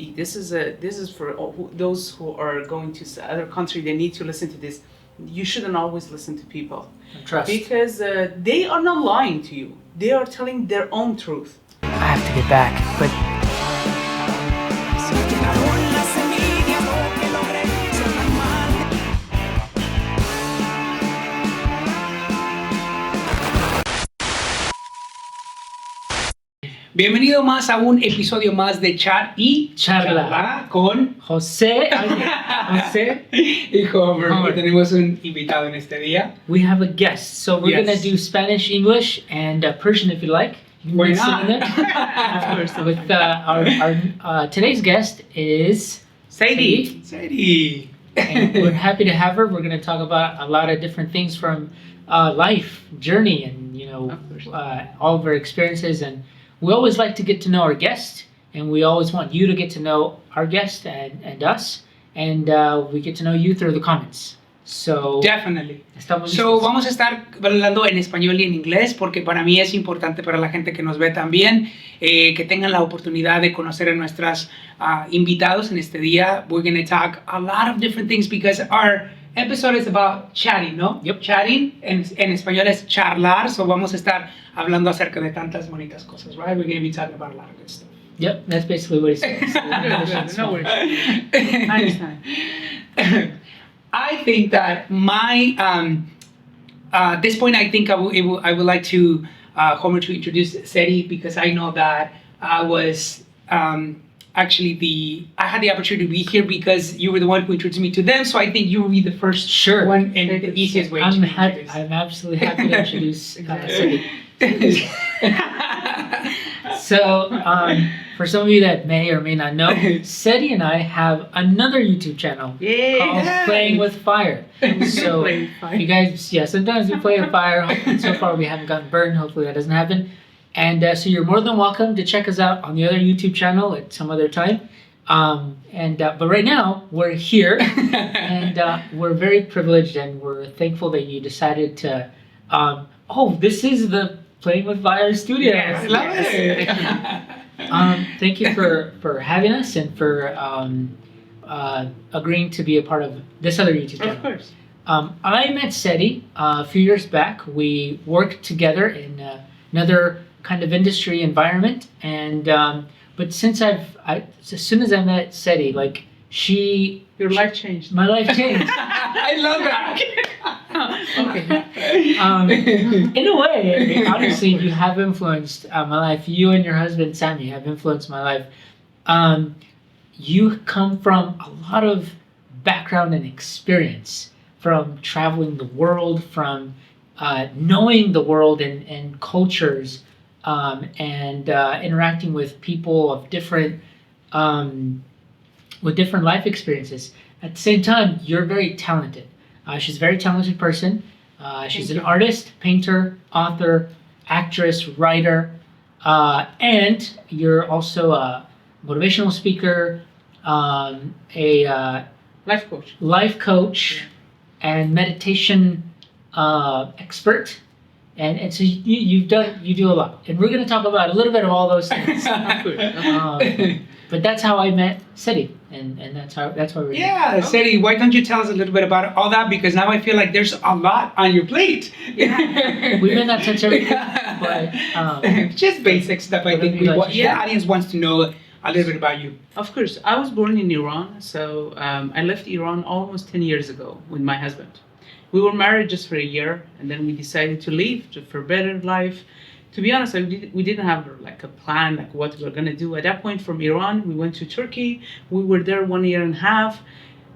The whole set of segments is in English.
this is for those who are going to other country. They need to listen to this. You shouldn't always listen to people. Trust. Because they are not lying to you. They are telling their own truth. I have to get back, but Bienvenido más a un episodio más de Chat y Charla con Jose y Homer. Homer. Tenemos un invitado en este día. we have a guest. So we're Yes. gonna do Spanish, English, and Persian if you like. You Why can sit not? in there. Of course. With our today's guest is Sadie. Sadie. and we're happy to have her. We're going to talk about a lot of different things from life, journey, and Of course. all of our experiences. And we always like to get to know our guest, and we always want you to get to know our guest and us, and we get to know you through the comments. So Definitely. estamos So, listos. vamos a estar hablando en español y en inglés porque para mí es importante para la gente que nos ve también que tengan la oportunidad de conocer a nuestros invitados en este día. We're going to talk a lot of different things because our episode is about chatting, ¿no? Yep. Chatting en español es charlar, so vamos a estar hablando acerca de tantas bonitas cosas, right? We're going to be talking about a lot of good stuff. Yep, that's basically what he said. No worries. I understand. I think that my at this point, I think I would like to Homer to introduce Sadie because I know that I was actually I had the opportunity to be here because you were the one who introduced me to them. So I think you will be the first Sure. one and the easiest way to introduce. I'm absolutely happy to introduce Sadie. So, for some of you that may or may not know, Sadie and I have another YouTube channel called Yeah. Playing with Fire. So, Playing with Fire. you guys, sometimes we play with fire. So far, we haven't gotten burned. Hopefully, that doesn't happen. And so, you're more than welcome to check us out on the other YouTube channel at some other time. But right now, we're here, and we're very privileged, and we're thankful that you decided to. This is the Playing with Fire studio. Yes, Love it. Thank you for having us and for agreeing to be a part of this other YouTube channel. Of course. I met Sadie a few years back. We worked together in another kind of industry environment, and but since as soon as I met Sadie, like Your life changed. my life changed. I love that. Okay. In a way, honestly, you have influenced my life. You and your husband Sammy have influenced my life. You come from a lot of background and experience from traveling the world, from knowing the world and cultures, and interacting with people of different with different life experiences. At the same time, you're very talented. She's a very talented person. She's an artist, painter, author, actress, writer, and you're also a motivational speaker, a Life coach. and meditation expert. And so you do a lot. And we're going to talk about a little bit of all those things. Of course. But that's how I met Sadie, and that's why we're here. Yeah, Sadie, why don't you tell us a little bit about all that? Because now I feel like there's a lot on your plate. Yeah. We may not touch everything, but just basic stuff. I think the audience wants to know a little bit about you. Of course. I was born in Iran, so I left Iran almost 10 years ago with my husband. We were married just for a year, and then we decided to leave for better life. To be honest, we didn't have like a plan, like what we were gonna do. At that point, from Iran, we went to Turkey. We were there 1 year and a half,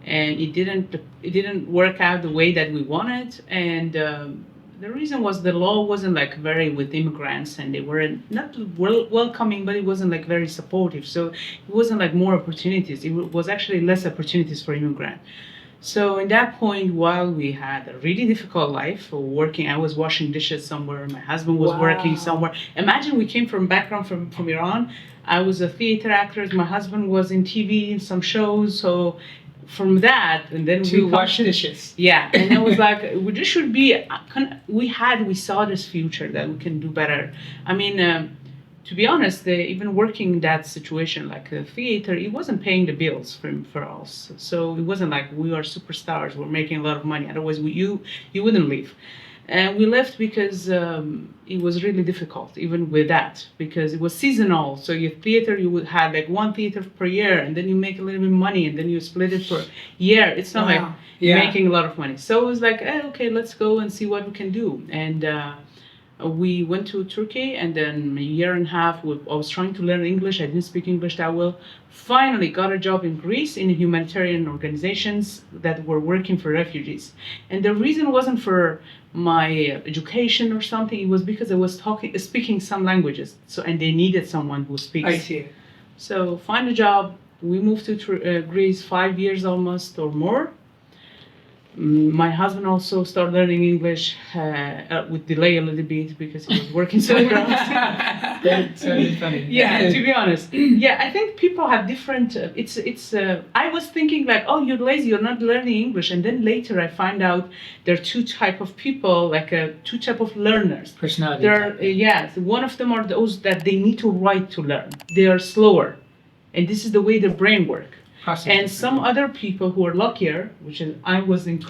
and it didn't work out the way that we wanted. And the reason was the law wasn't like very with immigrants, and they were not welcoming, but it wasn't like very supportive. So it wasn't like more opportunities. It was actually less opportunities for immigrants. So in that point, while we had a really difficult life working, I was washing dishes somewhere, my husband was working somewhere. Imagine we came from background from Iran. I was a theater actor, my husband was in TV, in some shows. So from that, and then to wash dishes. Yeah, and it was like, this should be, we saw this future that we can do better. I mean, to be honest, even working in that situation, like the theater, it wasn't paying the bills for us. So it wasn't like we are superstars, we're making a lot of money. Otherwise, you wouldn't leave. And we left because it was really difficult, even with that, because it was seasonal. So your theater, you would have like one theater per year, and then you make a little bit of money, and then you split it for year. It's not like making a lot of money. So it was like, okay, let's go and see what we can do. And we went to Turkey, and then a year and a half, I was trying to learn English. I didn't speak English that well. Finally got a job in Greece in humanitarian organizations that were working for refugees. And the reason wasn't for my education or something. It was because I was speaking some languages. So, and they needed someone who speaks. I see. So find a job. We moved to Greece 5 years almost or more. My husband also started learning English with delay a little bit because he was working so hard. That's funny. Yeah, to be honest. Yeah, I think people have different. I was thinking like, oh, you're lazy, you're not learning English, and then later I find out there are two type of people, like two type of learners. Personality. There are yes, one of them are those that they need to write to learn. They are slower, and this is the way their brain work. And some other people who are luckier, which is I was in,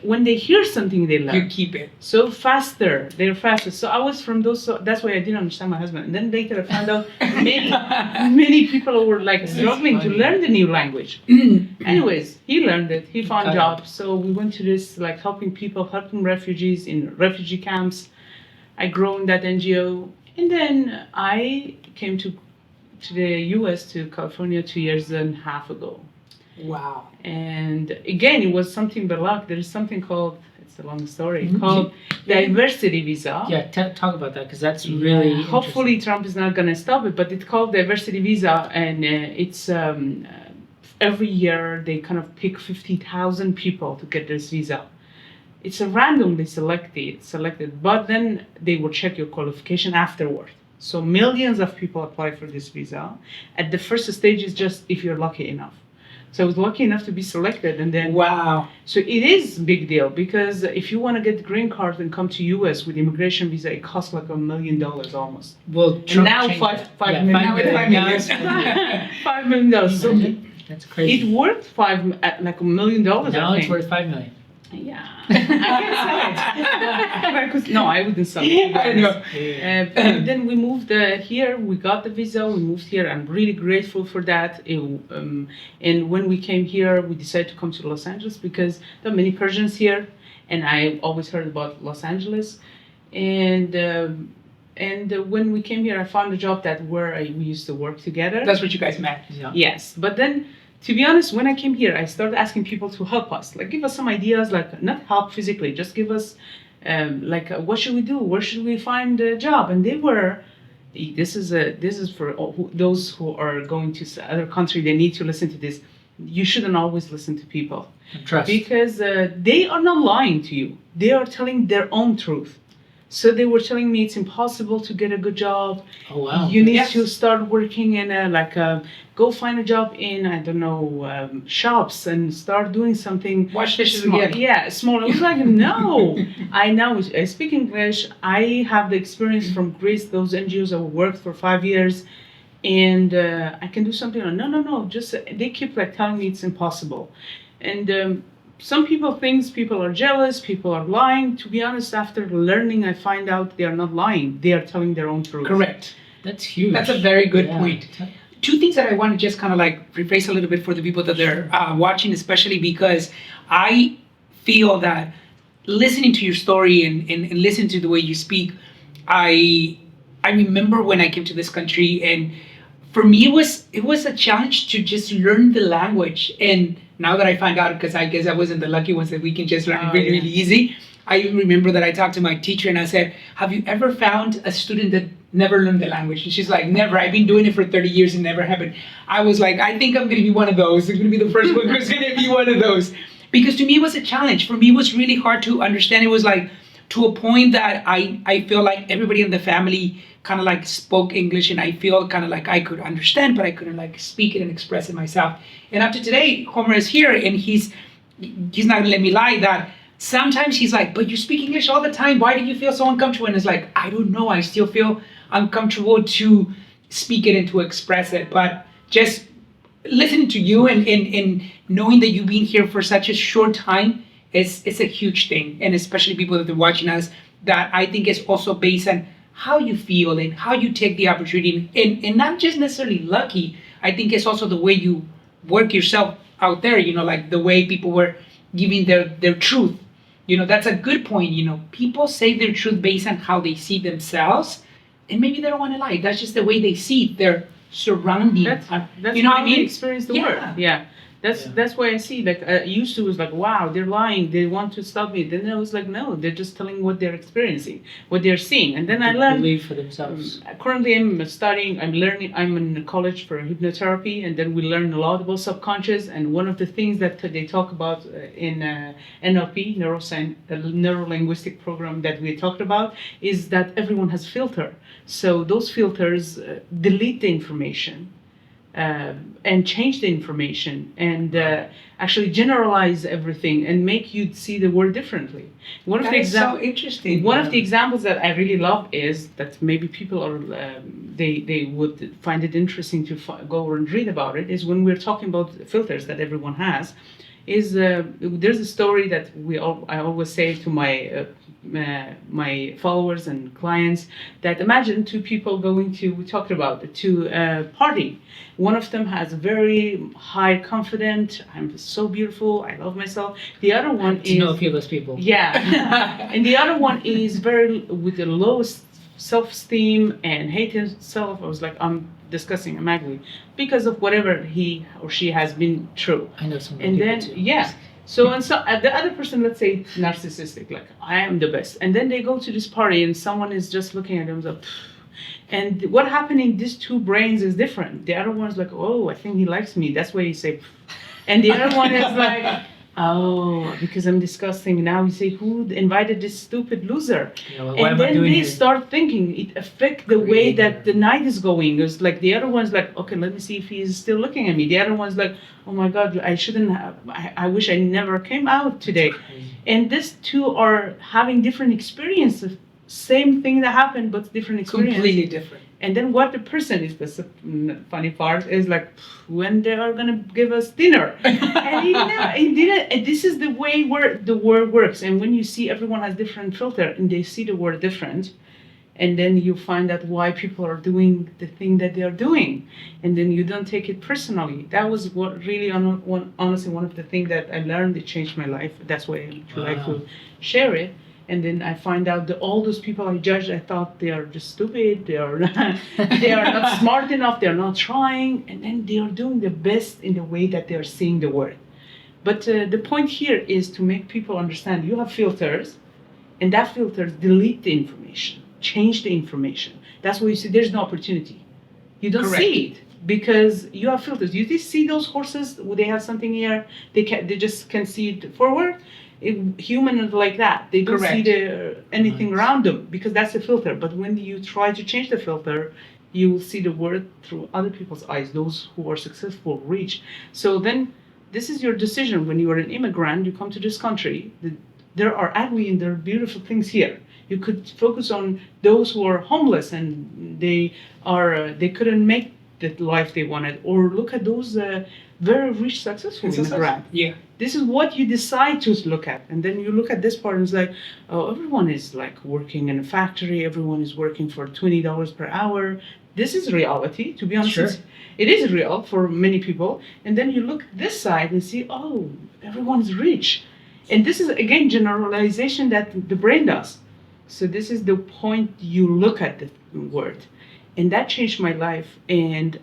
when they hear something they learn. You keep it. So faster, they're faster. So I was from those. So that's why I didn't understand my husband. And then later I found out many people were like struggling to learn the new language. Anyways, he learned it. He found jobs. So we went to this like helping people, helping refugees in refugee camps. I grew in that NGO, and then I came to the U.S. to California 2 years and a half ago. Wow. And again, it was something but luck. There is something called, it's a long story, called diversity visa. Yeah, talk about that because that's really hopefully Trump is not going to stop it, but it's called diversity visa, and it's every year they kind of pick 50,000 people to get this visa. It's a randomly selected, but then they will check your qualification afterward. So millions of people apply for this visa. At the first stage is just if you're lucky enough. So I was lucky enough to be selected, and then wow. So it is a big deal because if you want to get the green card and come to US with immigration visa, it costs like $1 million almost. Well, and now $5 million. Now it's $5 million. $5 million. So that's crazy. it worth like $1 million. Now it's worth $5 million. Yeah, I can't sell it. No, I wouldn't sell it. I know. And then we moved here. We got the visa. We moved here. I'm really grateful for that. And when we came here, we decided to come to Los Angeles because there are many Persians here, and I always heard about Los Angeles. And when we came here, I found a job where we used to work together. That's what you guys met. Yeah. Yes, but then. To be honest, when I came here, I started asking people to help us, like give us some ideas, like not help physically, just give us, what should we do? Where should we find a job? And they were, this is for those who are going to other country. They need to listen to this. You shouldn't always listen to people, trust, because they are not lying to you. They are telling their own truth. So they were telling me it's impossible to get a good job. Oh wow! You need to start working in go find a job in shops and start doing something. Wash dishes small. again. Yeah, small. I was like, no. I speak English. I have the experience from Greece. Those NGOs I worked for 5 years, and I can do something. No. Just they keep telling me it's impossible, and. Some people think people are jealous, people are lying. To be honest, after learning, I find out they are not lying. They are telling their own truth. Correct. That's huge. That's a very good point. Two things that I want to just kind of rephrase a little bit for the people that they're watching, especially because I feel that listening to your story and listening to the way you speak, I remember when I came to this country, and for me it was a challenge to just learn the language. And now that I find out, because I guess I wasn't the lucky ones that we can just learn it really easy. I remember that I talked to my teacher and I said, have you ever found a student that never learned the language? And she's like, never. I've been doing it for 30 years and never happened. I was like, I think I'm going to be one of those. I'm going to be the first one who's going to be one of those. Because to me, it was a challenge. For me, it was really hard to understand. It was to a point that I feel like everybody in the family kind of spoke English, and I feel kind of like I could understand, but I couldn't speak it and express it myself. And after today, Homer is here, and he's not going to let me lie that sometimes he's like, but you speak English all the time. Why do you feel so uncomfortable? And it's like, I don't know. I still feel uncomfortable to speak it and to express it. But just listening to you and knowing that you've been here for such a short time it's a huge thing. And especially people that are watching us, that I think is also based on how you feel and how you take the opportunity. And not just necessarily lucky. I think it's also the way you work yourself out there, like the way people were giving their truth. That's a good point. People say their truth based on how they see themselves, and maybe they don't want to lie. That's just the way they see their surrounding. That's you know how what I mean? we experience the world. Yeah. That's why I see, like, used to was like, wow, they're lying, they want to stop me. Then I was like, no, they're just telling what they're experiencing, what they're seeing. And then I learned, believe for themselves. Currently I'm learning, I'm in college for hypnotherapy, and then we learn a lot about subconscious. And one of the things that they talk about in NLP, neuroscience, the neuro-linguistic program that we talked about, is that everyone has filter. So those filters delete the information, and change the information, and actually generalize everything and make you see the world differently. That is so interesting. One of the examples that I really love is that maybe people are they would find it interesting to go and read about it, is when we're talking about filters that everyone has. Is there's a story that I always say to my followers and clients, that imagine two people going to, we talked about it, to a party. One of them has a very high confident, I'm so beautiful, I love myself. The other one is, know a few of those people. Yeah. And the other one is very with the lowest self-esteem and hate himself. I was like, I'm disgusting, I'm ugly, because of whatever he or she has been through. I know some And people then too. So the other person, let's say narcissistic, like I am the best, and then they go to this party and someone is just looking at them like, "Pfft." And what happened in these two brains is different. The other one's like, oh, I think he likes me, that's why he say, "Pfft." And the other one is like, oh, because I'm disgusting. Now you say, who invited this stupid loser? Why And am I then doing they here? start thinking, it affects the way Creating that her. the night is going. It's like the other one's like, okay, let me see if he's still looking at me. The other one's like, oh my God, I shouldn't have, I wish I never came out today. Crazy. And these two are having different experiences. Same thing that happened, but different experience. Completely different. And then what the person is, the funny part is like, when they are gonna give us dinner. And he didn't. And this is the way where the world works. And when you see everyone has different filter and they see the world different, and then you find out why people are doing the thing that they are doing, and then you don't take it personally. That was what really, honestly, one of the things that I learned that changed my life. That's why I like to share it. And then I find out that all those people I judged, I thought they are just stupid, they are not smart enough, they're not trying, and then they are doing the best in the way that they are seeing the world. But the point here is to make people understand you have filters, and that filters delete the information, change the information. That's why you see there's no opportunity. You don't Correct. see it because you have filters. You just see those horses, they have something here, they just can see it forward. Humans like that, they don't Correct. see anything Nice. around them because that's the filter. But when you try to change the filter, you will see the world through other people's eyes, those who are successful, rich. So then this is your decision. When you are an immigrant, you come to this country, there are ugly and there are beautiful things here. You could focus on those who are homeless and they couldn't make the life they wanted, or look at those very rich, successful immigrants. Yeah. This is what you decide to look at. And then you look at this part and it's like, oh, everyone is like working in a factory, everyone is working for $20 per hour. This is reality, to be honest. Sure. It is real for many people. And then you look this side and see, oh, everyone's rich. And this is, again, generalization that the brain does. So this is the point you look at the word. And that changed my life. And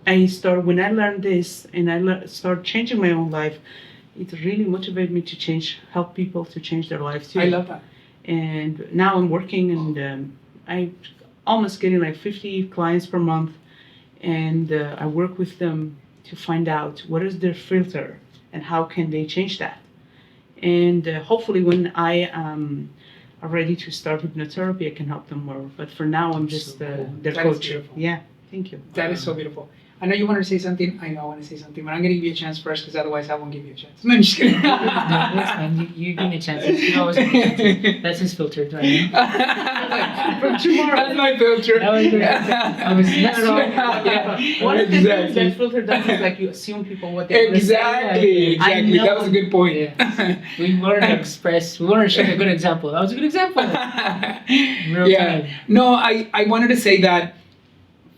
when I learned this and I start changing my own life, it really motivated me to help people to change their lives too. I love that. And now I'm working and I almost getting like 50 clients per month. And I work with them to find out what is their filter and how can they change that. And hopefully when I am ready to start hypnotherapy, I can help them more. But for now, I'm just So cool. their That is coach. beautiful. Yeah. Thank you. That is so beautiful. I know you wanted to say something. I know I want to say something, but I'm going to give you a chance first because otherwise I won't give you a chance. No, I'm just kidding. No, that's fine. You give me chances. You always give me chances. That's his filter, right? From tomorrow. That's my filter. That was good. I was not wrong. Yeah. One of the things Exactly. that filter does is like you assume people what they want to say. Exactly. I Exactly. know. That was a good point. Yeah. We wanted to express. We wanted to share a good example. That was a good example. Real Yeah. time. No, I wanted to say that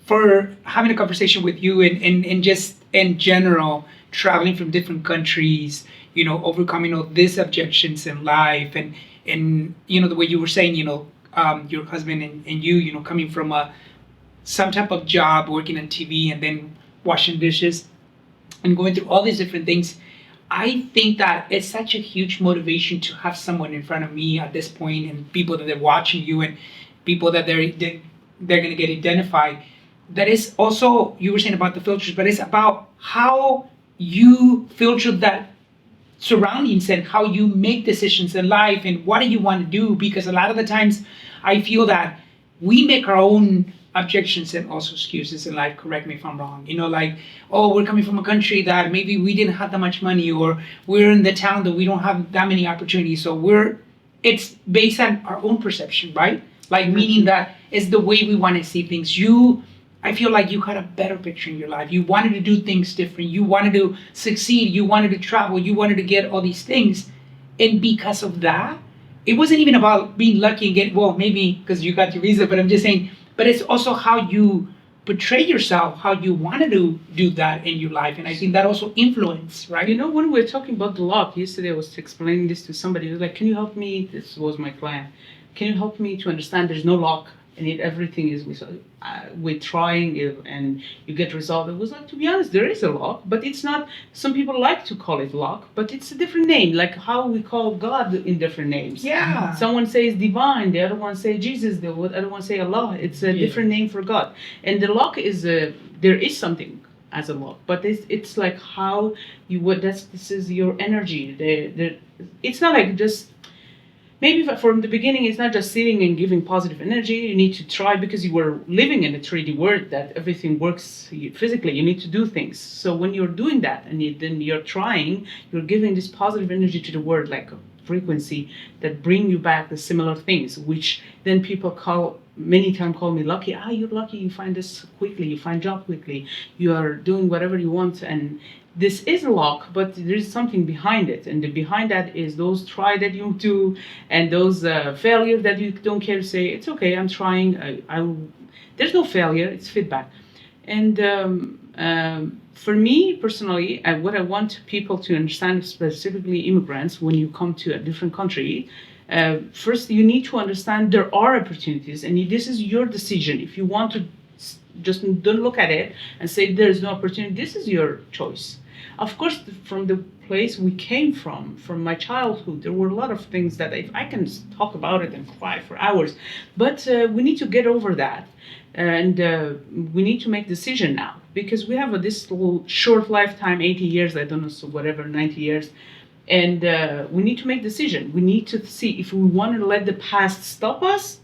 for having a conversation with you and just in general, traveling from different countries, overcoming all these objections in life and the way you were saying, your husband and you, coming from some type of job, working on TV and then washing dishes and going through all these different things. I think that it's such a huge motivation to have someone in front of me at this point and people that are watching you and people that they're going to get identified. That is also, you were saying about the filters, but it's about how you filter that surroundings and how you make decisions in life and what do you want to do, because a lot of the times I feel that we make our own objections and also excuses in life. Correct me if I'm wrong. Like, oh, we're coming from a country that maybe we didn't have that much money, or we're in the town that we don't have that many opportunities. So it's based on our own perception, right? Like, meaning that it's the way we want to see things. I feel like you had a better picture in your life. You wanted to do things different. You wanted to succeed. You wanted to travel. You wanted to get all these things. And because of that, it wasn't even about being lucky and getting, well, maybe because you got your visa, but I'm just saying, but it's also how you portray yourself, how you wanted to do that in your life. And I think that also influence, right? When we were talking about the luck, yesterday I was explaining this to somebody. He was like, can you help me? This was my client. Can you help me to understand there's no luck? And everything is with trying and you get result. It was like, to be honest, there is a luck, but it's not. Some people like to call it luck, but it's a different name, like how we call God in different names. Yeah. Someone says divine, the other one say Jesus, the other one say Allah. It's a different name for God. And the luck is there is something as a luck, but it's like how you would. This is your energy. It's not like just. Maybe from the beginning, it's not just sitting and giving positive energy. You need to try because you were living in a 3D world that everything works physically. You need to do things. So when you're doing that and then you're trying, you're giving this positive energy to the world, like a frequency that bring you back the similar things, which then people many times call me lucky. You're lucky. You find this quickly. You find job quickly. You are doing whatever you want and this is luck, but there's something behind it, and behind that is those try that you do, and those failure that you don't care to say. It's okay. I'm trying. There's no failure. It's feedback, and for me personally, what I want people to understand, specifically immigrants, when you come to a different country. First, you need to understand there are opportunities, and this is your decision. If you want to just don't look at it and say there's no opportunity, this is your choice. Of course, from the place we came from my childhood, there were a lot of things that I can talk about it and cry for hours, but we need to get over that, and we need to make decision now, because we have this little short lifetime, 80 years, I don't know, so whatever, 90 years, and we need to make decision. We need to see if we want to let the past stop us,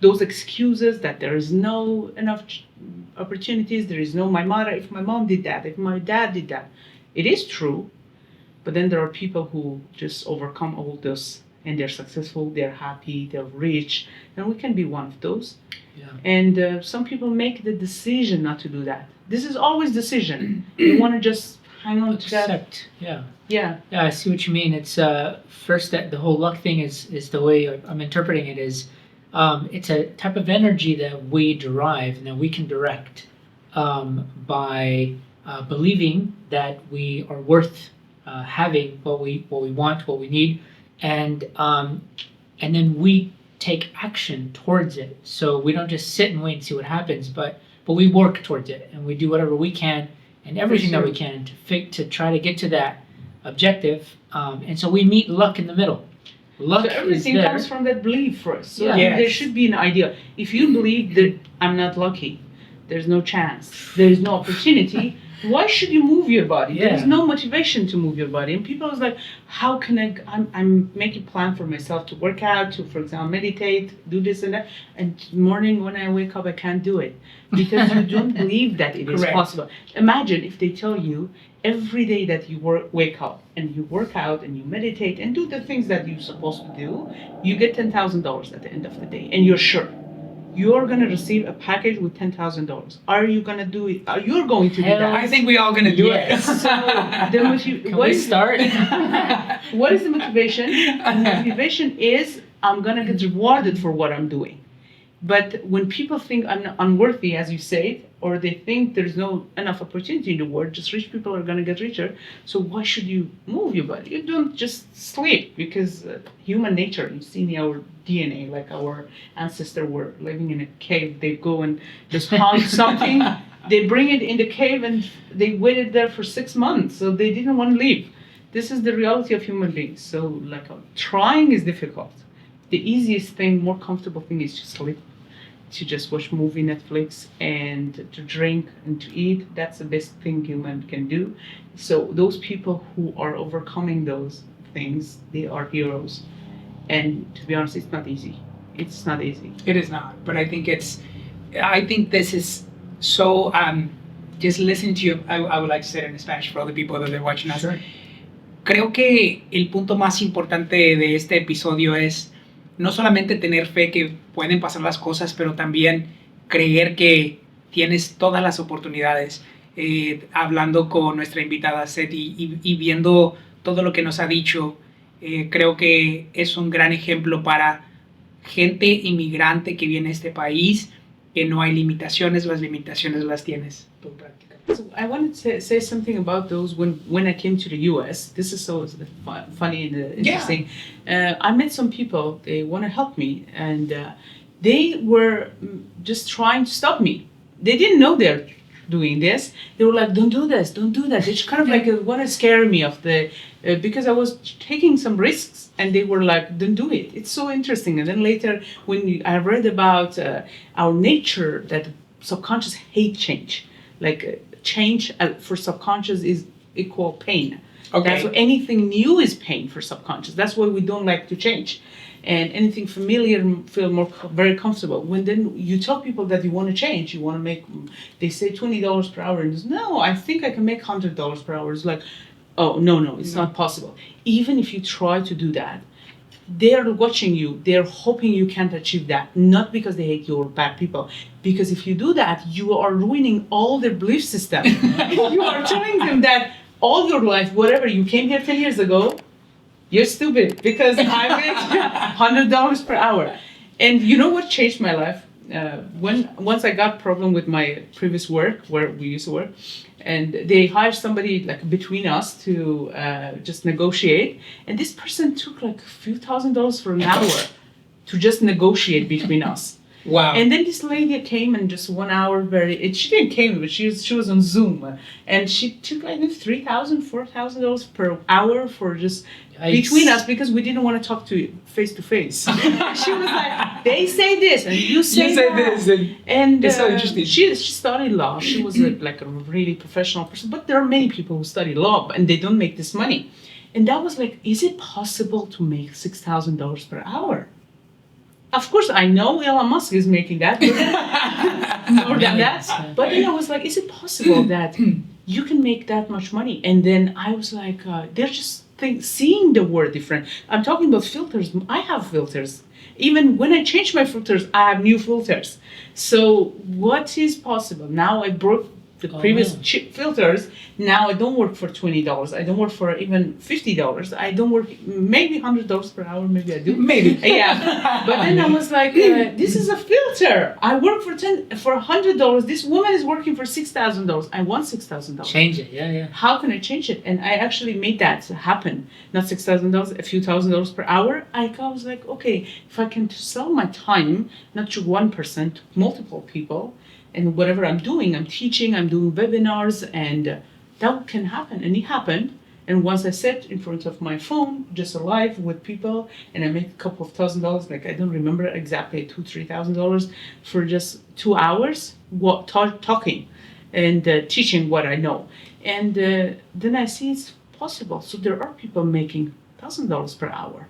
those excuses that there is no enough opportunities, there is no if my mom did that, if my dad did that. It is true, but then there are people who just overcome all this and they're successful, they're happy, they're rich, and we can be one of those. Yeah. And some people make the decision not to do that. This is always decision. You want to just hang on to that. Accept. Yeah. Yeah. Yeah, I see what you mean. It's first that the whole luck thing is the way I'm interpreting it is it's a type of energy that we derive and that we can direct by believing that we are worth having what we want, what we need, and then we take action towards it. So we don't just sit and wait and see what happens, but we work towards it and we do whatever we can and everything that we can to try to get to that objective. And so we meet luck in the middle. Luck so everything is there. comes from that belief first. So Yeah. there should be an idea. If you believe that I'm not lucky, there's no chance, there's no opportunity. Why should you move your body? Yeah. There's no motivation to move your body. And people is like, how can I'm making plan for myself to work out, to, for example, meditate, do this and that. And morning when I wake up, I can't do it because you don't believe that it is Correct. possible. Imagine if they tell you every day that you wake up and you work out and you meditate and do the things that you're supposed to do, you get $10,000 at the end of the day, and you're sure you're gonna receive a package with $10,000. Are you gonna do it? Are you going to do Hell that? I think we all gonna do Yes. it. So Can we start? what is the motivation? The motivation is I'm gonna get rewarded for what I'm doing. But when people think I'm unworthy, as you say, or they think there's no enough opportunity in the world, just rich people are gonna get richer. So why should you move your body? You don't just sleep, because human nature, you've seen our DNA, like our ancestors were living in a cave. They go and just hunt something. They bring it in the cave and they waited there for 6 months. So they didn't want to leave. This is the reality of human beings. So like trying is difficult. The easiest thing, more comfortable thing is to sleep, to just watch movie, Netflix, and to drink and to eat. That's the best thing human can do. So those people who are overcoming those things, they are heroes. And to be honest, it's not easy. It's not easy. It is not, but I think this is so, just listening to you, I would like to say it in Spanish for other people that are watching us. Sure. Creo que el punto más importante de este episodio es no solamente tener fe que pueden pasar las cosas, pero también creer que tienes todas las oportunidades. Hablando con nuestra invitada Sadie y viendo todo lo que nos ha dicho, creo que es un gran ejemplo para gente inmigrante que viene a este país, que no hay limitaciones, las limitaciones las tienes tú prácticamente. So I wanted to say something about those when I came to the U.S. This is so funny and interesting. I met some people. They want to help me, and they were just trying to stop me. They didn't know they're doing this. They were like, "Don't do this, don't do that." They just kind of like want to scare me of the because I was taking some risks, and they were like, "Don't do it." It's so interesting. And then later, when I read about our nature, that subconscious hate change, like change for subconscious is equal pain. Okay. That's why anything new is pain for subconscious. That's why we don't like to change. And anything familiar feel very comfortable. When then you tell people that you want to change, you want to make, they say $20 per hour, and no, I think I can make $100 per hour. It's like, oh no, it's not possible. Even if you try to do that, they're watching you. They're hoping you can't achieve that, not because they hate you or bad people. Because if you do that, you are ruining all their belief system. You are telling them that all your life, whatever, you came here 10 years ago, you're stupid because I make $100 per hour. And you know what changed my life? Once I got problem with my previous work, where we used to work, and they hired somebody like between us to just negotiate, and this person took like a few $1,000s for an hour to just negotiate between us. Wow. And then this lady came and just 1 hour she didn't came, but she was on Zoom, and she took like $3,000, $4,000 per hour for just between us, because we didn't want to talk to face to face. She was like, they say this and you say that. this And it's so interesting. She studied law. She was like a really professional person. But there are many people who study law and they don't make this money. And that was like, is it possible to make $6,000 per hour? Of course, I know Elon Musk is making that, more than that. But then I was like, is it possible that you can make that much money? And then I was like, they're just seeing the world different. I'm talking about filters. I have filters. Even when I change my filters, I have new filters. So what is possible? Now I broke the previous cheap filters. Now I don't work for $20. I don't work for even $50. I don't work maybe $100 per hour. Maybe I do. Maybe. Yeah. But then I was like, this is a filter. I work for $100. This woman is working for $6,000. I want $6,000. Change it. Yeah. How can I change it? And I actually made that happen. Not $6,000, a few $1,000s per hour. I was like, okay, if I can sell my time, not to one person, to multiple people, and whatever I'm doing, I'm teaching, I'm doing webinars, and that can happen. And it happened. And once I sit in front of my phone, just live with people, and I make a couple of $1,000, like I don't remember exactly, $2,000, $3,000 for just 2 hours, talking and teaching what I know. And then I see it's possible. So there are people making $1,000 per hour.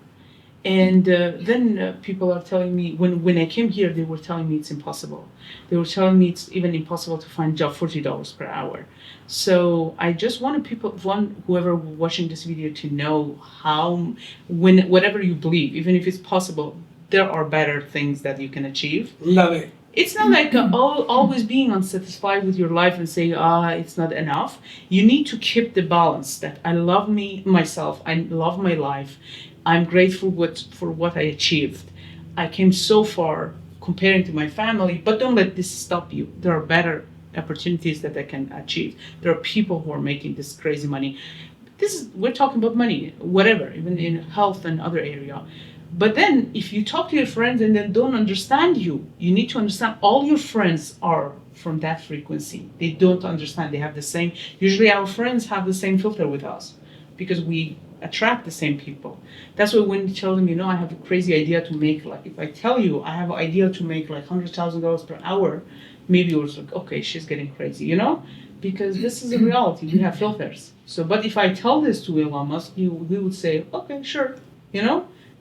And then people are telling me, when I came here, they were telling me it's impossible. They were telling me it's even impossible to find a job $40 per hour. So I just wanted whoever watching this video to know how, whatever you believe, even if it's possible, there are better things that you can achieve. Love it. It's not like always being unsatisfied with your life and saying, it's not enough. You need to keep the balance that I love myself, I love my life. I'm grateful for what I achieved. I came so far comparing to my family, but don't let this stop you. There are better opportunities that I can achieve. There are people who are making this crazy money. We're talking about money, whatever, even in health and other area. But then if you talk to your friends and then don't understand you need to understand all your friends are from that frequency. They don't understand. They have the same, usually our friends have the same filter with us because we attract the same people. That's why when you tell them, I have a crazy idea to make, like if I tell you I have an idea to make like $100,000 per hour, maybe you're like, okay, she's getting crazy, because this is a reality. We have filters. So, but if I tell this to Elon Musk, he would say, okay, sure,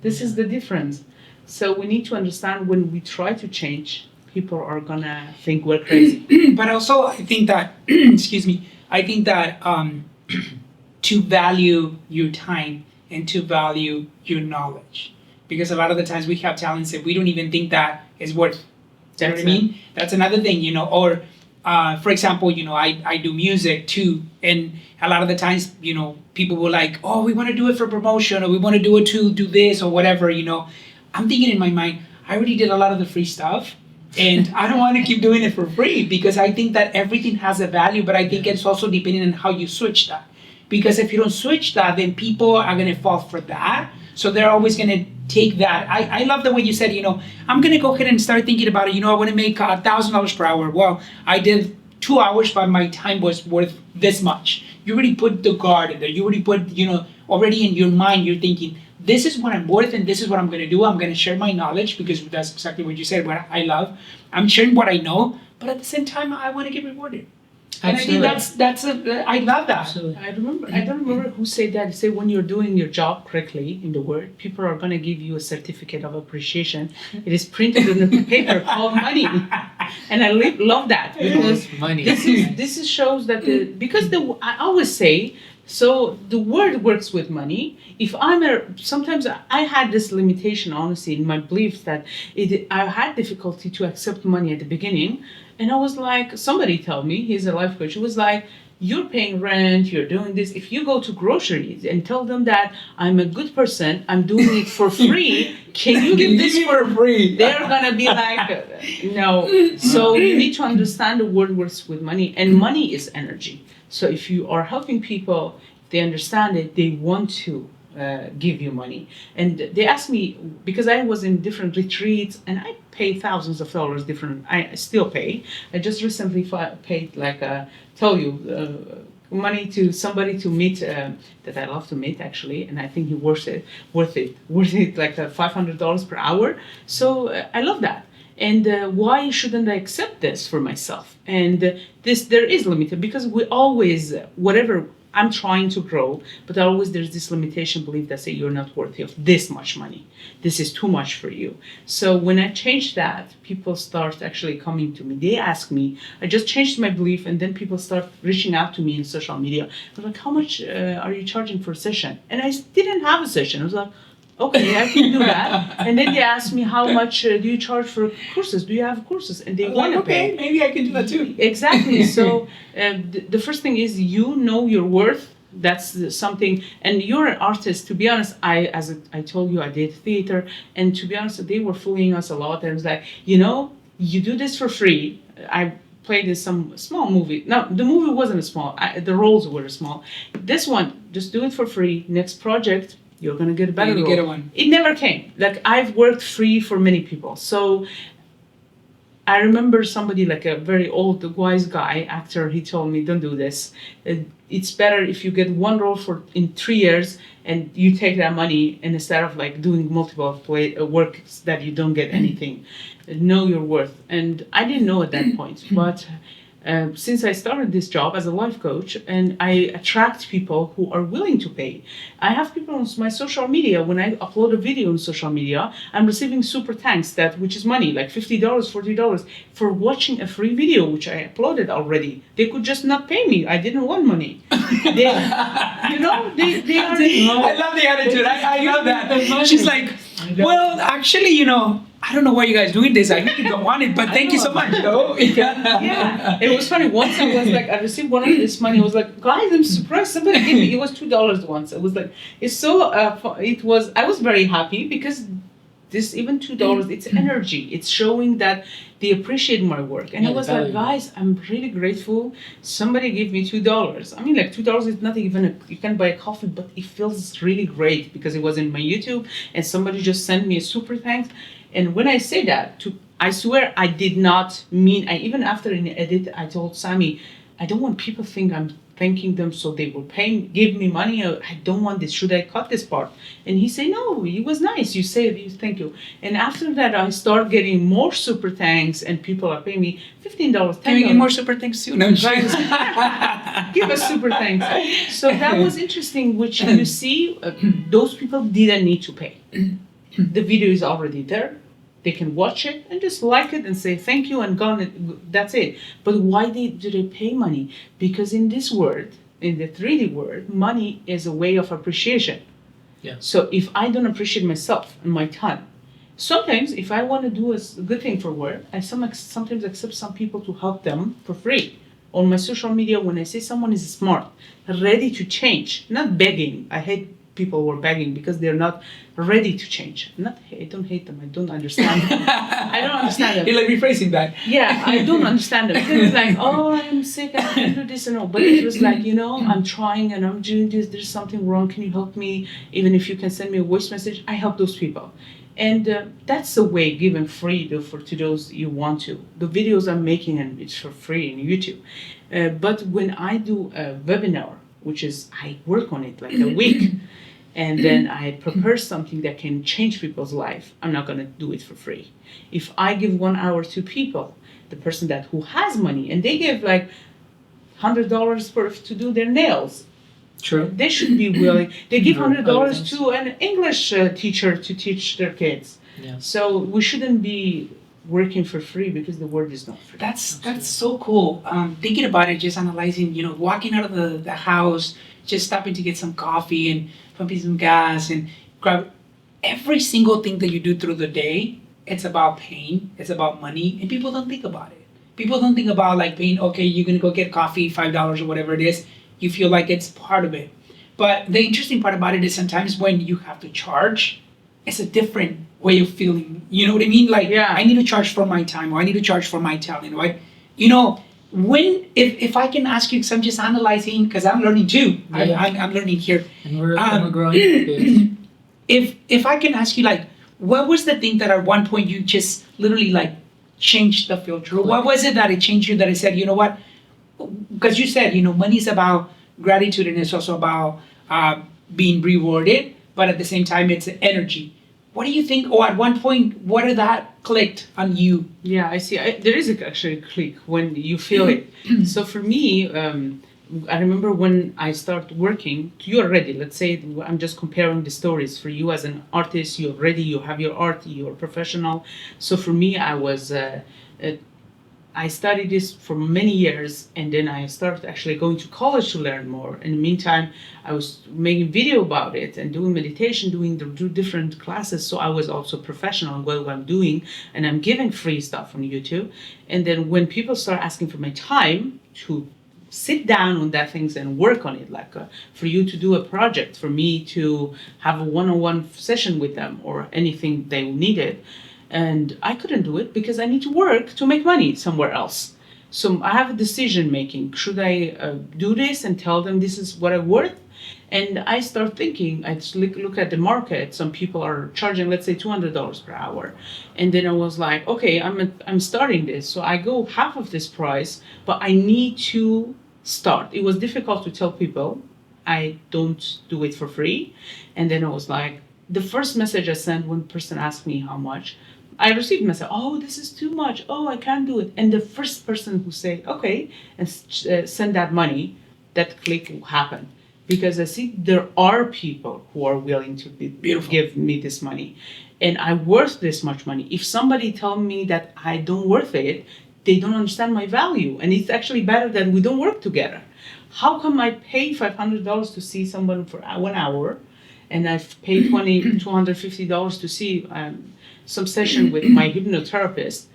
this is the difference. So we need to understand when we try to change, people are gonna think we're crazy. But also, I think that, excuse me, I think that to value your time and to value your knowledge. Because a lot of the times we have talents that we don't even think that is worth. You know what I mean? That's another thing, or for example, I do music too. And a lot of the times, people were like, oh, we want to do it for promotion or we want to do it to do this or whatever, I'm thinking in my mind, I already did a lot of the free stuff. And I don't want to keep doing it for free because I think that everything has a value, but I think it's also depending on how you switch that. Because if you don't switch that, then people are going to fall for that. So they're always going to take that. I love the way you said, I'm going to go ahead and start thinking about it. I want to make $1,000 per hour. Well, I did 2 hours, but my time was worth this much. You already put the guard in there. You already put, already in your mind, you're thinking, this is what I'm worth and this is what I'm going to do. I'm going to share my knowledge because that's exactly what you said, what I love. I'm sharing what I know, but at the same time, I want to get rewarded. And Absolutely. I think I love that. Absolutely. I don't remember who said that. They say when you're doing your job correctly in the world, people are going to give you a certificate of appreciation. It is printed on the paper called money. And I love that because money. this shows that I always say, so the world works with money. If sometimes I had this limitation, honestly, in my beliefs that I had difficulty to accept money at the beginning. And I was like, somebody told me, he's a life coach, he was like, you're paying rent, you're doing this. If you go to groceries and tell them that I'm a good person, I'm doing it for free, can you give this for free? They're gonna be like, no. So you need to understand the world works with money, and money is energy. So if you are helping people, they understand it, they want to give you money. And they asked me, because I was in different retreats and I pay thousands of dollars I still pay. I just recently paid money to somebody to meet that I love to meet actually, and I think he worth it like $500 per hour. So I love that. And why shouldn't I accept this for myself? And there is limited because we always, whatever, I'm trying to grow, but always there's this limitation belief that say you're not worthy of this much money. This is too much for you. So when I changed that, people start actually coming to me. They ask me, I just changed my belief, and then people start reaching out to me in social media. They're like, how much are you charging for a session? And I didn't have a session. I was like, okay, I can do that. And then they ask me, how much do you charge for courses? Do you have courses? And they want to pay. Maybe I can do that too. Exactly. So the first thing is you know your worth. That's something. And you're an artist. To be honest, I told you, I did theater. And to be honest, they were fooling us a lot. And I was like, you do this for free. I played in some small movie. No, the movie wasn't small. The roles were small. This one, just do it for free. Next project, you're going to get a better role. Get one. It never came. Like, I've worked free for many people. So I remember somebody like a very old, wise guy, actor. He told me, "Don't do this. It's better if you get one role for in 3 years and you take that money, and instead of like doing multiple works that you don't get anything, know your worth." And I didn't know at that point, but since I started this job as a life coach, and I attract people who are willing to pay. I have people on my social media. When I upload a video on social media, I'm receiving super thanks, that which is money, like $50, $40 for watching a free video which I uploaded already. They could just not pay me. I didn't want money. They, they are. I love the attitude. I love that. She's like, well, actually, I don't know why you guys doing this. I really don't want it, but thank you so much. Yeah, it was funny. Once I was like, I received one of this money. I was like, guys, I'm surprised somebody gave me. It was $2 once. It was like, it's so. It was. I was very happy because this even $2. It's energy. It's showing that they appreciate my work. And I was like, guys, I'm really grateful. Somebody gave me $2. I mean, like $2 is not even you can buy a coffee, but it feels really great because it was in my YouTube, and somebody just sent me a super thanks. And when I say that, I swear I did not mean. Even after in the edit, I told Sammy, I don't want people to think I'm thanking them so they will give me money. I don't want this. Should I cut this part? And he said, no, it was nice. You said thank you. And after that, I start getting more super thanks, and people are paying me $15, $10. Can we get more super thanks too? No, give us super thanks. So that was interesting. Which you see, those people didn't need to pay. The video is already there. They can watch it and just like it and say thank you and gone. That's it. But why do they pay money? Because in this world, in the 3D world, money is a way of appreciation. Yeah. So if I don't appreciate myself and my time, sometimes if I want to do a good thing for work, I sometimes accept some people to help them for free. On my social media, when I say someone is smart, ready to change, not begging. I hate people who are begging because they're not ready to change. I don't hate them. I don't understand them. I don't understand them. You're like rephrasing that. Yeah, I don't understand them. Because it's like, oh, I'm sick. I can't do this and all. But it was like, I'm trying and I'm doing this. There's something wrong. Can you help me? Even if you can send me a voice message, I help those people. And that's the way given free to those you want to. The videos I'm making, and it's for free on YouTube. But when I do a webinar, which is I work on it like a week, and then I prepare something that can change people's life, I'm not going to do it for free. If I give 1 hour to people, the person who has money, and they give like $100 to do their nails, True. they should be willing. They give $100 to an English teacher to teach their kids. Yeah. So we shouldn't be working for free because the world is not free. That's so cool. Thinking about it, just analyzing, walking out of the house, just stopping to get some coffee and pumping some gas and grab every single thing that you do through the day. It's about pain. It's about money, and people don't think about it. People don't think about like paying. Okay, you're gonna go get coffee, $5 or whatever it is. You feel like it's part of it. But the interesting part about it is sometimes when you have to charge, it's a different way of feeling. You know what I mean? Like, yeah. I need to charge for my time, or I need to charge for my talent, right? If I can ask you, because I'm just analyzing, because I'm learning too. Yeah. I'm learning here. And we're growing. If I can ask you, like, what was the thing that at one point you just literally like changed the filter? What was it that it changed you, that it said, you know what? Because you said, money is about gratitude, and it's also about being rewarded, but at the same time, it's energy. What do you think? Or at one point, what did that clicked on you? Yeah, I see. There is actually a click when you feel it. So for me, I remember when I started working, you're ready. Let's say I'm just comparing the stories. For you as an artist, you're ready, you have your art, you're a professional. So for me, I studied this for many years, and then I started actually going to college to learn more. In the meantime, I was making video about it and doing meditation, doing different classes. So I was also professional in what I'm doing, and I'm giving free stuff on YouTube. And then when people start asking for my time to sit down on that things and work on it, like for you to do a project, for me to have a one-on-one session with them or anything they needed. And I couldn't do it because I need to work to make money somewhere else. So I have a decision making. Should I do this and tell them this is what I'm worth? And I start thinking, I just look at the market. Some people are charging, let's say, $200 per hour. And then I was like, okay, I'm starting this. So I go half of this price, but I need to start. It was difficult to tell people I don't do it for free. And then I was like, the first message I sent when person asked me how much, I received a message, oh, this is too much. Oh, I can't do it. And the first person who say, okay, and send that money, that click will happen. Because I see there are people who are willing to give me this money. And I'm worth this much money. If somebody tell me that I don't worth it, they don't understand my value. And it's actually better that we don't work together. How come I pay $500 to see someone for 1 hour, and I've paid $250 to see some session with my hypnotherapist,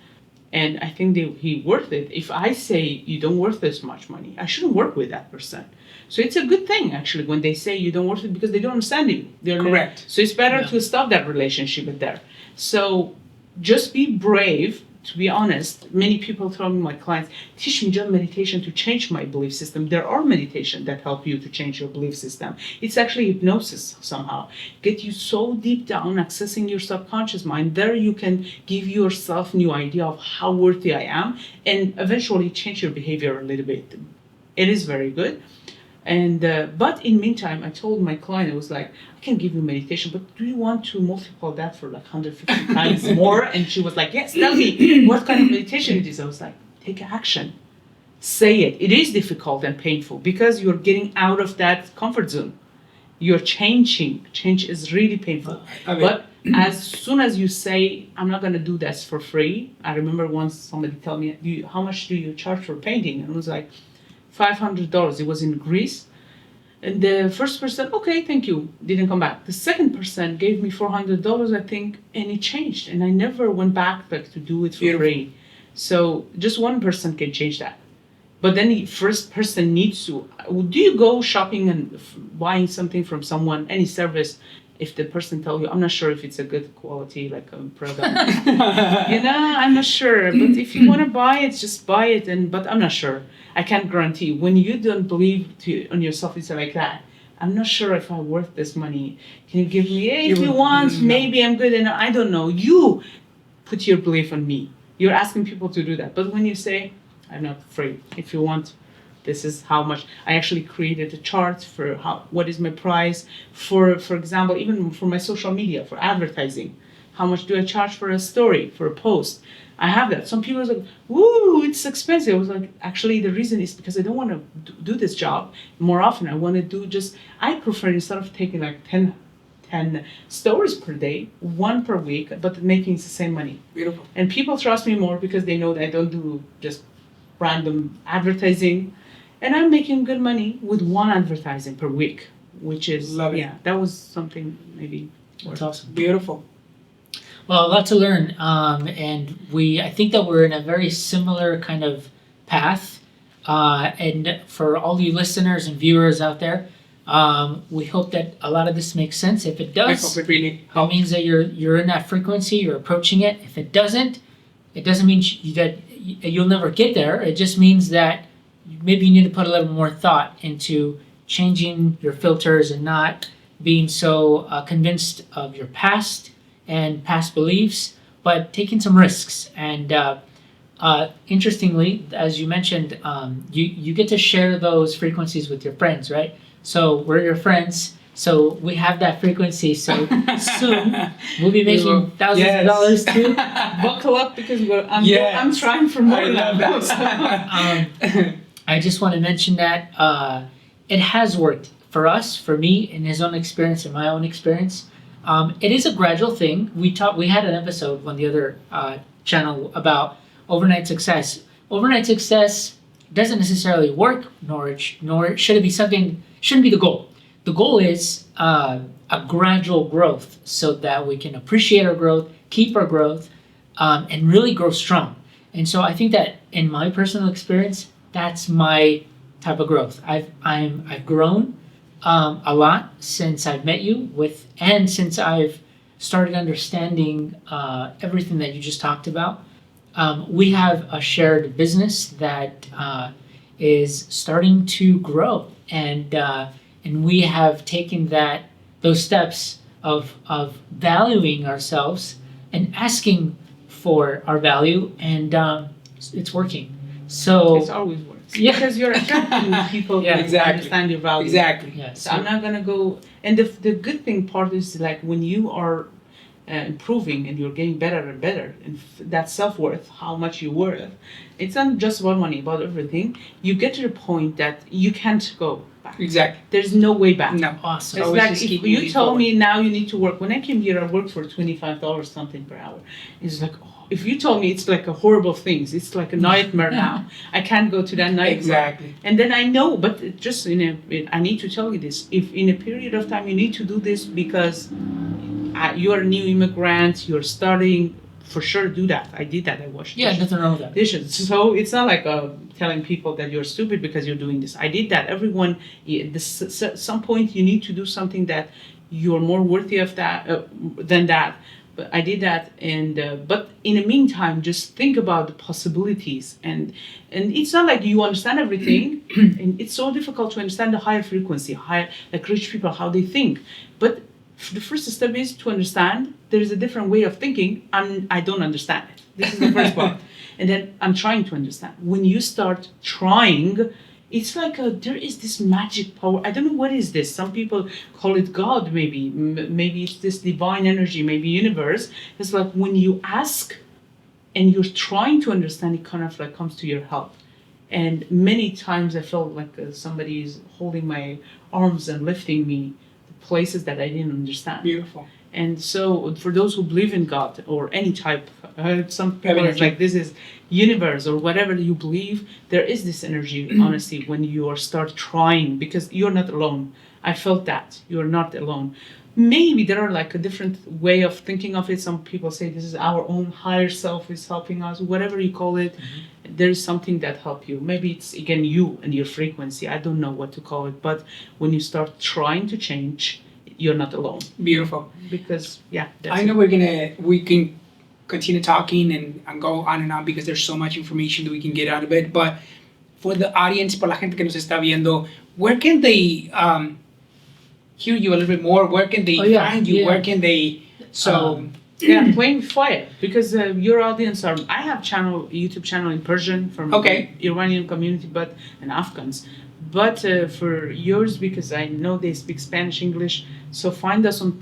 and I think he worth it. If I say you don't worth this much money, I shouldn't work with that person. So it's a good thing actually when they say you don't worth it, because they don't understand you. Correct. So it's better to stop that relationship with there. So just be brave. To be honest, many people tell me, my clients, teach me just meditation to change my belief system. There are meditation that help you to change your belief system. It's actually hypnosis somehow. Get you so deep down, accessing your subconscious mind. There you can give yourself new idea of how worthy I am, and eventually change your behavior a little bit. It is very good. And but in meantime, I told my client, I was like, I can give you meditation, but do you want to multiply that for like 150 times more? And she was like, yes, tell me what kind of meditation it is. I was like, take action, say it. It is difficult and painful because you're getting out of that comfort zone. You're changing. Change is really painful. But as soon as you say, I'm not going to do this for free. I remember once somebody told me, how much do you charge for painting? And I was like, $500. It was in Greece. And the first person, okay, thank you, didn't come back. The second person gave me $400, I think, and it changed. And I never went back to do it for free. So just one person can change that. But then the first person needs to. Do you go shopping and buying something from someone, any service, if the person tells you, I'm not sure if it's a good quality, like a product, I'm not sure. But if you want to buy it, just buy it. But I'm not sure. I can't guarantee. When you don't believe on yourself, it's like that. I'm not sure if I'm worth this money. Can you give me? If you want, maybe I'm good. And I don't know. You put your belief on me. You're asking people to do that. But when you say, I'm not afraid. If you want, this is how much. I actually created a chart for what is my price for example, even for my social media, for advertising. How much do I charge for a story, for a post? I have that. Some people are like, woo, it's expensive. I was like, actually, the reason is because I don't want to do this job more often. I want to do I prefer, instead of taking like 10 stories per day, 1 per week, but making the same money. Beautiful. And people trust me more because they know that I don't do just random advertising. And I'm making good money with 1 advertising per week, which is, that was something maybe. That's awesome. Beautiful. Well, a lot to learn, and I think that we're in a very similar kind of path. And for all you listeners and viewers out there, we hope that a lot of this makes sense. If it does, I hope it really that means that you're in that frequency, you're approaching it. If it doesn't mean that you'll never get there. It just means that maybe you need to put a little more thought into changing your filters and not being so convinced of your past and past beliefs, but taking some risks. And interestingly, as you mentioned, you get to share those frequencies with your friends, right? So we're your friends, so we have that frequency. So soon we'll be making thousands of dollars too. Buckle up because I'm trying for more. I love that. I just want to mention that it has worked for us, for me, in his own experience and my own experience. It is a gradual thing. We had an episode on the other channel about overnight success. Overnight success doesn't necessarily work, nor should it be shouldn't be the goal. The goal is a gradual growth so that we can appreciate our growth, keep our growth, and really grow strong. And so I think that in my personal experience, that's my type of growth. I've grown a lot since I've met you and since I've started understanding everything that you just talked about. we have a shared business that is starting to grow, and we have taken those steps of valuing ourselves and asking for our value, and it's working. So It's always works. Yeah. Because you're attracting people Yeah. who Exactly. understand your value. Exactly. yes, So I'm not gonna go. And the good thing part is like when you are improving and you're getting better and better, and that self worth, how much you're worth, it's not just about money, about everything. You get to the point that you can't go back. Exactly. There's no way back. No. awesome. It's Always like just if keep you moving told forward. me now you need to work. When I came here, I worked for $25 something per hour. It's like, oh, if you told me it's like a horrible thing, it's like a nightmare now. I can't go to that nightmare. Exactly. And then I know, but it just I need to tell you this. If in a period of time you need to do this because you're a new immigrant, you're starting, for sure do that. I did that. I washed Yeah, dishes. nothing wrong with that. Dishes. So it's not like telling people that you're stupid because you're doing this. I did that. Everyone, some point you need to do something that you're more worthy of that than that. But I did that, and but in the meantime, just think about the possibilities, and it's not like you understand everything, and it's so difficult to understand the higher frequency, higher like rich people how they think, but the first step is to understand there is a different way of thinking, and I don't understand it. This is the first part, and then I'm trying to understand. When you start trying, it's like there is this magic power. I don't know what is this. Some people call it God, maybe. Maybe it's this divine energy, maybe universe. It's like when you ask and you're trying to understand, it kind of like comes to your help. And many times I felt like somebody is holding my arms and lifting me to places that I didn't understand. Beautiful. And so, for those who believe in God or any type, some people Energy. are like this is universe or whatever you believe. There is this energy, honestly, when you start trying because you're not alone. I felt that you're not alone. Maybe there are like a different way of thinking of it. Some people say this is our own higher self is helping us, whatever you call it. There's something that help you. Maybe it's again you and your frequency. I don't know what to call it, but when you start trying to change, you're not alone. Beautiful. Because that's I know we can continue talking and go on and on because there's so much information that we can get out of it. But for the audience, por la gente que nos está viendo, where can they hear you a little bit more? Where can they find you? Yeah. Where can they? So Yeah, playing fire because your audience are. I have YouTube channel in Persian from Iranian community, but and Afghans. But for yours, because I know they speak Spanish, English, so find us on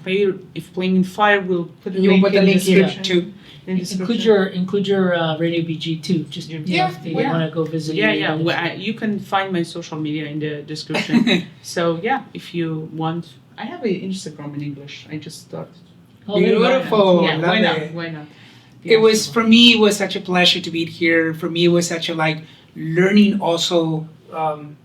If Playing in Fire, we'll put a you will link put the in the link here description. too. Include your Radio BG too. Just if they want to go visit. Yeah. Well, you can find my social media in the description. So if you want, I have an Instagram in English. I just started. Oh, there you go. Beautiful. Yeah, Love why not? it. Why not? It was for me. It was such a pleasure to be here. For me, it was such a learning also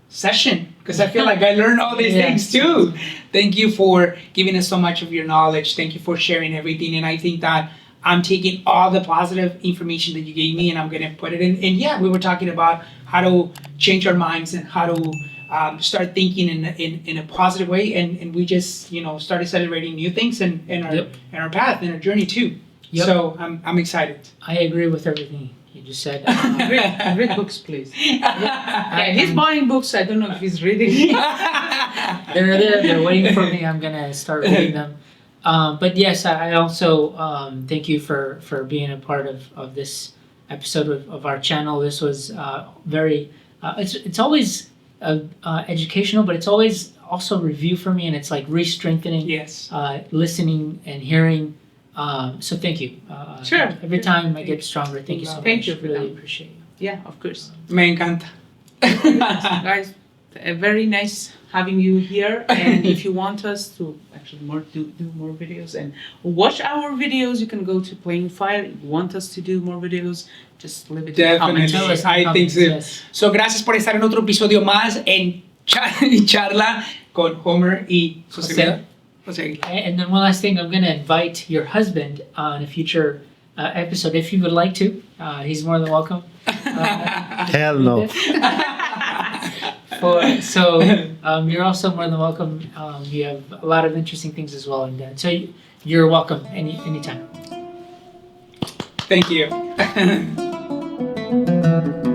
session because I feel like I learned all these things too. Thank you for giving us so much of your knowledge. Thank you for sharing everything. And I think that I'm taking all the positive information that you gave me and I'm going to put it in. And we were talking about how to change our minds and how to start thinking in a positive way. And we just started celebrating new things in our path, in our journey too. Yep. So I'm excited. I agree with everything you just said. Read books, please. He's buying books. I don't know if he's reading. They're there. They're waiting for me. I'm gonna start reading them. But yes, I also thank you for being a part of this episode of our channel. This was very. It's always educational, but it's always also review for me, and it's like re-strengthening. Yes. Listening and hearing. So thank you. Sure. Every time I get stronger. Thank you so much. Thank you for Really that. appreciate you. Yeah, of course. Me encanta. Guys, very nice having you here. And if you want us to actually do more videos and watch our videos, you can go to Playing Fire. If you want us to do more videos, just leave it in the comments. Definitely. Tell us in the I think comments, so. yes. So gracias por estar en otro episodio más en Charla con Homer y José. José. And then one last thing, I'm going to invite your husband on a future episode if you would like to. He's more than welcome. Hell no. You're also more than welcome. You have a lot of interesting things as well, and so you're welcome anytime. Thank you. Bye.